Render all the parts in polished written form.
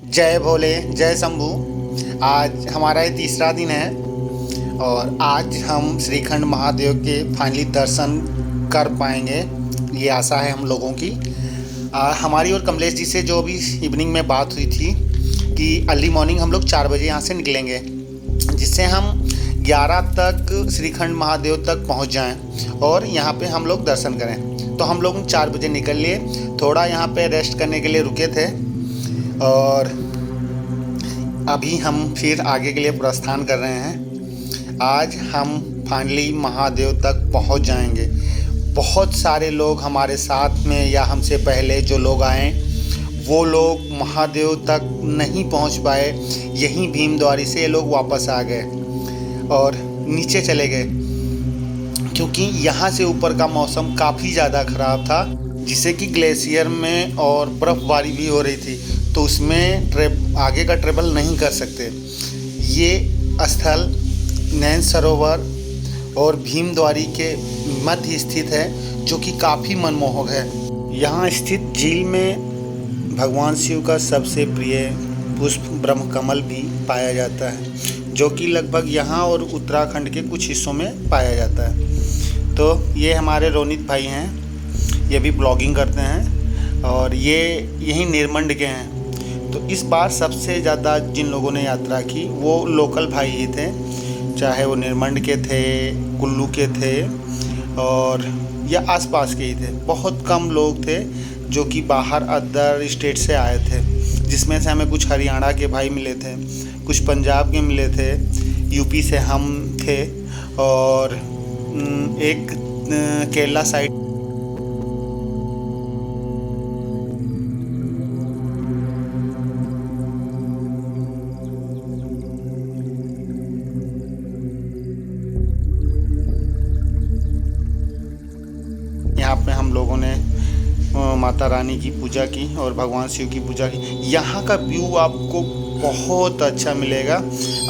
जय भोले, जय शंभू। आज हमारा ये तीसरा दिन है और आज हम श्रीखंड महादेव के फाइनली दर्शन कर पाएंगे, ये आशा है हम लोगों की। हमारी और कमलेश जी से जो भी इवनिंग में बात हुई थी कि अर्ली मॉर्निंग हम लोग 4 बजे यहाँ से निकलेंगे, जिससे हम 11 तक श्रीखंड महादेव तक पहुँच जाएं और यहाँ पे हम लोग दर्शन करें। तो हम लोग 4 बजे निकल लिए, थोड़ा यहाँ पे रेस्ट करने के लिए रुके थे और अभी हम फिर आगे के लिए प्रस्थान कर रहे हैं। आज हम फाइनली महादेव तक पहुंच जाएंगे। बहुत सारे लोग हमारे साथ में या हमसे पहले जो लोग आए वो लोग महादेव तक नहीं पहुंच पाए, यहीं भीमद्वारी से ये लोग वापस आ गए और नीचे चले गए, क्योंकि यहाँ से ऊपर का मौसम काफ़ी ज़्यादा ख़राब था, जिससे कि ग्लेशियर में और बर्फ़बारी भी हो रही थी, तो उसमें आगे का ट्रेवल नहीं कर सकते। ये स्थल नैन सरोवर और भीमद्वारी के मध्य स्थित है, जो कि काफ़ी मनमोहक है। यहाँ स्थित झील में भगवान शिव का सबसे प्रिय पुष्प ब्रह्म कमल भी पाया जाता है, जो कि लगभग यहाँ और उत्तराखंड के कुछ हिस्सों में पाया जाता है। तो ये हमारे रोनित भाई हैं, ये भी ब्लॉगिंग करते हैं और ये यहीं निर्मंड के हैं। तो इस बार सबसे ज़्यादा जिन लोगों ने यात्रा की वो लोकल भाई ही थे, चाहे वो निर्मंड के थे, कुल्लू के थे और या आसपास के ही थे। बहुत कम लोग थे जो कि बाहर अदर स्टेट से आए थे, जिसमें से हमें कुछ हरियाणा के भाई मिले थे, कुछ पंजाब के मिले थे, यूपी से हम थे और एक केरला साइड। यहाँ पे हम लोगों ने माता रानी की पूजा की और भगवान शिव की पूजा की। यहाँ का व्यू आपको बहुत अच्छा मिलेगा,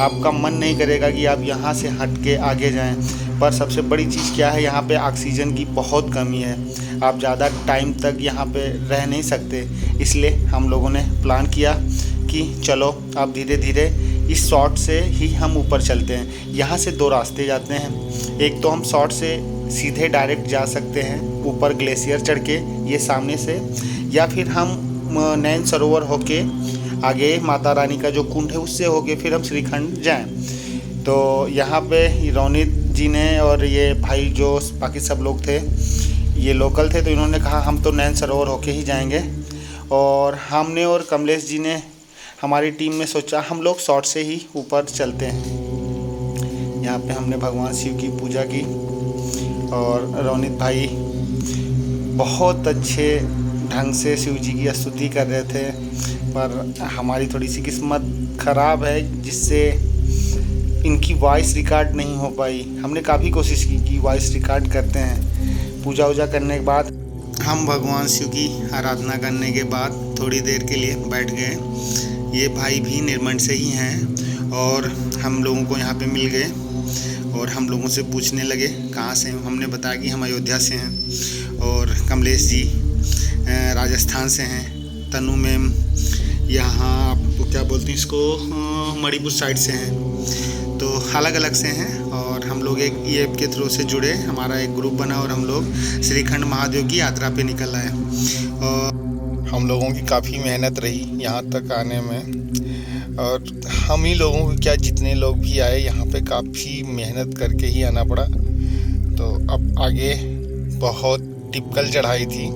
आपका मन नहीं करेगा कि आप यहाँ से हट के आगे जाएं। पर सबसे बड़ी चीज़ क्या है, यहाँ पे ऑक्सीजन की बहुत कमी है, आप ज़्यादा टाइम तक यहाँ पे रह नहीं सकते। इसलिए हम लोगों ने प्लान किया कि चलो अब धीरे धीरे इस शॉर्ट से ही हम ऊपर चलते हैं। यहाँ से 2 रास्ते जाते हैं, एक तो हम शॉर्ट से सीधे डायरेक्ट जा सकते हैं ऊपर ग्लेशियर चढ़ के, ये सामने से, या फिर हम नैन सरोवर होके आगे माता रानी का जो कुंड है उससे होके फिर हम श्रीखंड जाएं। तो यहाँ पे रोनित जी ने और ये भाई जो बाकी सब लोग थे ये लोकल थे, तो इन्होंने कहा हम तो नैन सरोवर होके ही जाएंगे। और हमने और कमलेश जी ने हमारी टीम में सोचा हम लोग शॉर्ट से ही ऊपर चलते हैं। यहाँ पे हमने भगवान शिव की पूजा की और रोनित भाई बहुत अच्छे ढंग से शिव जी की स्तुति कर रहे थे, पर हमारी थोड़ी सी किस्मत ख़राब है, जिससे इनकी वॉइस रिकॉर्ड नहीं हो पाई। हमने काफ़ी कोशिश की कि वॉइस रिकॉर्ड करते हैं। पूजा वूजा करने के बाद हम भगवान शिव की आराधना करने के बाद थोड़ी देर के लिए बैठ गए। ये भाई भी निर्मंड से ही हैं और हम लोगों को यहाँ पे मिल गए और हम लोगों से पूछने लगे कहाँ से हैं। हमने बताया कि हम अयोध्या से हैं और कमलेश जी राजस्थान से हैं, तनु मैम यहाँ आपको क्या बोलते हैं इसको मणिपुर साइड से हैं। तो अलग अलग से हैं और हम लोग एक ऐप के थ्रू से जुड़े, हमारा एक ग्रुप बना और हम लोग श्रीखंड महादेव की यात्रा पे निकल आए। और हम लोगों की काफ़ी मेहनत रही यहाँ तक आने में, और हम ही लोगों को क्या, जितने लोग भी आए यहाँ पे काफ़ी मेहनत करके ही आना पड़ा। तो अब आगे बहुत टिपिकल चढ़ाई थी,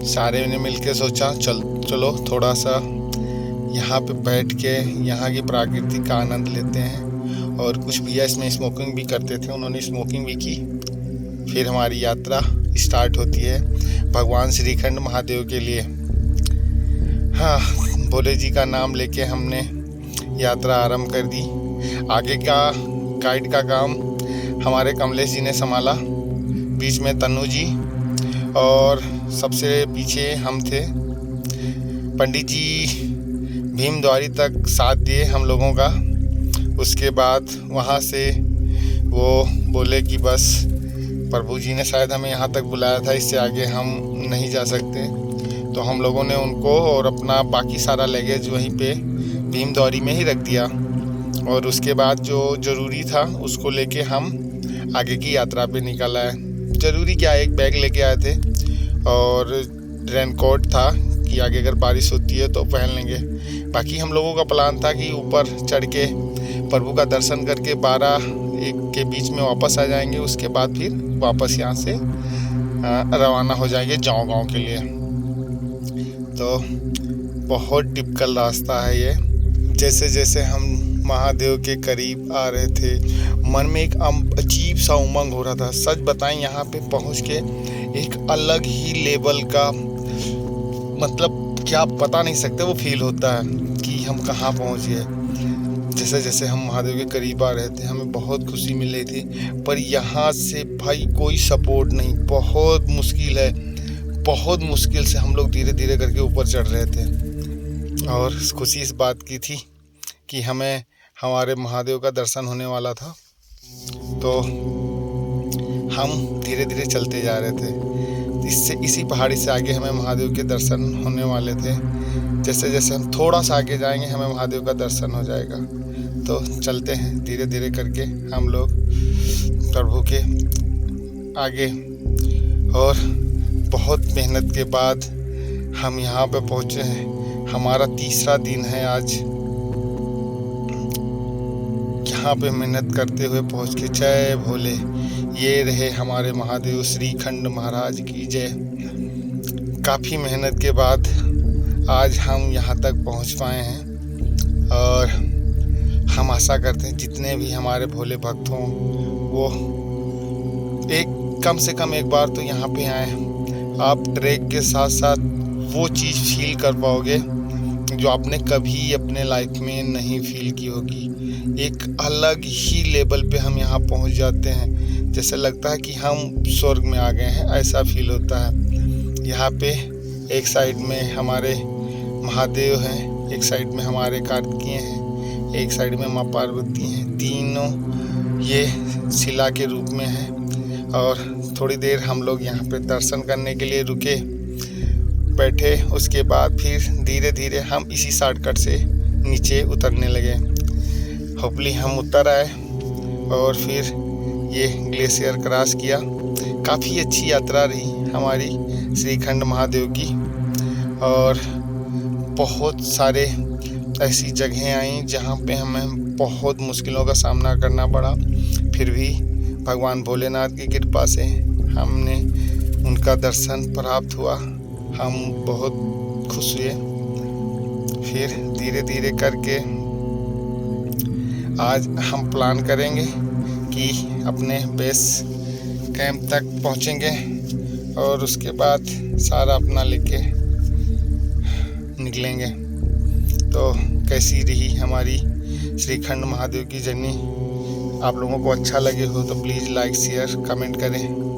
सारे ने मिलके सोचा चलो थोड़ा सा यहाँ पे बैठ के यहाँ की प्रकृति का आनंद लेते हैं। और कुछ भैया इसमें स्मोकिंग भी करते थे, उन्होंने स्मोकिंग भी की। फिर हमारी यात्रा स्टार्ट होती है भगवान श्रीखंड महादेव के लिए। हाँ, भोले जी का नाम लेके हमने यात्रा आरंभ कर दी। आगे का गाइड का काम हमारे कमलेश जी ने संभाला, बीच में तन्नू जी और सबसे पीछे हम थे। पंडित जी भीमद्वारी तक साथ दिए हम लोगों का। उसके बाद वहाँ से वो बोले कि बस प्रभु जी ने शायद हमें यहाँ तक बुलाया था, इससे आगे हम नहीं जा सकते। तो हम लोगों ने उनको और अपना बाकी सारा लगेज वहीं पे भीम दौरी में ही रख दिया, और उसके बाद जो ज़रूरी था उसको लेके हम आगे की यात्रा पे निकल आए। ज़रूरी क्या, एक बैग लेके आए थे और रेनकोट था कि आगे अगर बारिश होती है तो पहन लेंगे। बाकी हम लोगों का प्लान था कि ऊपर चढ़ के प्रभु का दर्शन करके 12-1 के बीच में वापस आ जाएंगे। उसके बाद फिर वापस यहाँ से रवाना हो जाएंगे जाओ गाँव के लिए। तो बहुत टिपिकल रास्ता है ये। जैसे जैसे हम महादेव के करीब आ रहे थे, मन में एक अजीब सा उमंग हो रहा था। सच बताएं, यहाँ पे पहुँच के एक अलग ही लेवल का, मतलब क्या आप बता नहीं सकते, वो फील होता है कि हम कहाँ पहुँच गए। जैसे जैसे हम महादेव के करीब आ रहे थे हमें बहुत खुशी मिल रही थी, पर यहाँ से भाई कोई सपोर्ट नहीं, बहुत मुश्किल है। बहुत मुश्किल से हम लोग धीरे धीरे करके ऊपर चढ़ रहे थे, और खुशी इस बात की थी कि हमें हमारे महादेव का दर्शन होने वाला था। तो हम धीरे धीरे चलते जा रहे थे। इसी पहाड़ी से आगे हमें महादेव के दर्शन होने वाले थे। जैसे जैसे हम थोड़ा सा आगे जाएंगे हमें महादेव का दर्शन हो जाएगा। तो चलते हैं धीरे धीरे करके हम लोग प्रभु के आगे, और बहुत मेहनत के बाद हम यहाँ पे पहुँचे हैं। हमारा तीसरा दिन है आज यहाँ पे मेहनत करते हुए पहुँच के। जय भोले। ये रहे हमारे महादेव श्रीखंड महाराज की जय। काफ़ी मेहनत के बाद आज हम यहाँ तक पहुँच पाए हैं, और हम आशा करते हैं जितने भी हमारे भोले भक्त हों वो कम से कम एक बार तो यहाँ पे आए। आप ट्रैक के साथ साथ वो चीज़ फील कर पाओगे जो आपने कभी अपने लाइफ में नहीं फील की होगी। एक अलग ही लेवल पे हम यहाँ पहुँच जाते हैं, जैसे लगता है कि हम स्वर्ग में आ गए हैं, ऐसा फील होता है। यहाँ पे एक साइड में हमारे महादेव हैं, एक साइड में हमारे कार्तिकेय हैं, एक साइड में माँ पार्वती हैं। तीनों ये शिला के रूप में हैं। और थोड़ी देर हम लोग यहाँ पे दर्शन करने के लिए रुके, बैठे। उसके बाद फिर धीरे धीरे हम इसी शॉर्टकट से नीचे उतरने लगे। होपली हम उतर आए और फिर ये ग्लेशियर क्रॉस किया। काफ़ी अच्छी यात्रा रही हमारी श्रीखंड महादेव की, और बहुत सारे ऐसी जगहें आई जहाँ पे हमें बहुत मुश्किलों का सामना करना पड़ा। फिर भी भगवान भोलेनाथ की कृपा से हमने उनका दर्शन प्राप्त हुआ। हम बहुत खुश हुए। फिर धीरे धीरे करके आज हम प्लान करेंगे कि अपने बेस कैंप तक पहुंचेंगे, और उसके बाद सारा अपना लेके निकलेंगे। तो कैसी रही हमारी श्रीखंड महादेव की जर्नी? आप लोगों को अच्छा लगे हो तो प्लीज़ लाइक शेयर कमेंट करें।